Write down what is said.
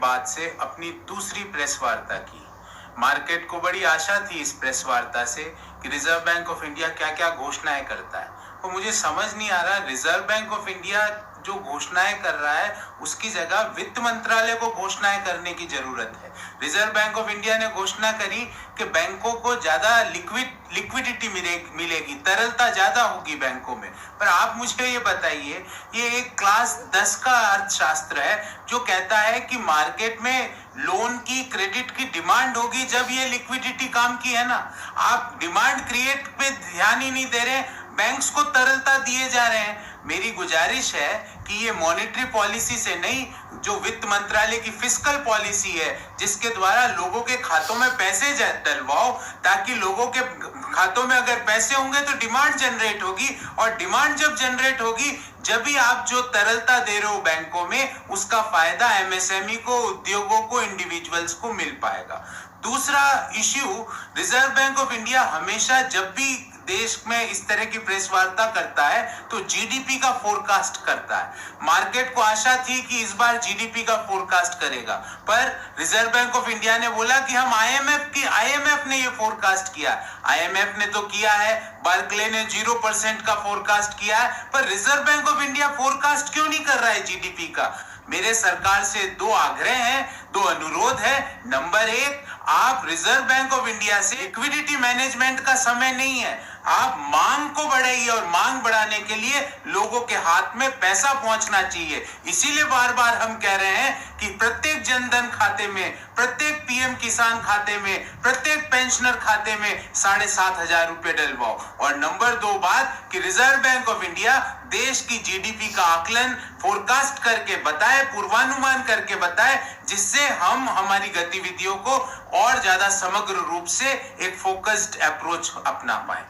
बाद से अपनी दूसरी प्रेस वार्ता की। मार्केट को बड़ी आशा थी इस प्रेस वार्ता से कि रिजर्व बैंक ऑफ इंडिया क्या क्या घोषणाएं करता है। तो मुझे समझ नहीं आ रहा, रिजर्व बैंक ऑफ इंडिया जो घोषणाएं कर रहा है उसकी जगह वित्त मंत्रालय को घोषणाएं करने की जरूरत है। रिजर्व बैंक ऑफ इंडिया ने घोषणा करी कि बैंकों को ज्यादा लिक्विडिटी मिलेगी, तरलता ज्यादा होगी बैंकों में। पर आप मुझे ये बताइए, ये एक क्लास 10 का अर्थशास्त्र है जो कहता है कि मार्केट में लोन की, क्रेडिट की डिमांड होगी जब ये लिक्विडिटी काम की है ना। आप डिमांड क्रिएट पे ध्यान ही नहीं दे रहे, बैंक्स को तरलता दिए जा रहे हैं। मेरी गुजारिश है कि ये मॉनेटरी पॉलिसी से नहीं, जो वित्त मंत्रालय की फिस्कल पॉलिसी है जिसके द्वारा लोगों के खातों में पैसे डलवाओ, ताकि लोगों के खातों में अगर पैसे होंगे तो डिमांड जनरेट होगी, और डिमांड जब जनरेट होगी जब भी आप जो तरलता दे रहे हो बैंकों में, उसका फायदा एमएसएमई को, उद्योगों को, इंडिविजुअल्स को मिल पाएगा। दूसरा issue, reserve bank of India हमेशा जब भी देश में इस तरह की प्रेस वार्ता करता है तो जीडीपी का फोरकास्ट करता है। मार्केट को आशा थी कि इस बार जीडीपी का फोरकास्ट करेगा, पर रिजर्व बैंक ऑफ इंडिया ने बोला कि हम आईएमएफ ने ये फोरकास्ट किया। आईएमएफ ने तो किया है, बार्कले ने 0% का फोरकास्ट किया है, पर reserve bank of India forecast क्यों नहीं कर रहा है जीडीपी का? मेरे सरकार से दो आग्रह हैं, दो अनुरोध है। नंबर एक, आप रिजर्व बैंक ऑफ इंडिया से लिक्विडिटी मैनेजमेंट का समय नहीं है, आप मांग को बढ़ाइए, और मांग बढ़ाने के लिए लोगों के हाथ में पैसा पहुंचना चाहिए। इसीलिए बार बार हम कह रहे हैं कि प्रत्येक जनधन खाते में, प्रत्येक पीएम किसान खाते में, प्रत्येक पेंशनर खाते में 7,500 रुपए डलवाओ। और नंबर दो बात कि रिजर्व बैंक ऑफ इंडिया देश की जीडीपी का आकलन फोरकास्ट करके बताए, पूर्वानुमान करके बताए, जिससे हम हमारी गतिविधियों को और ज्यादा समग्र रूप से एक फोकस्ड अप्रोच अपना पाए।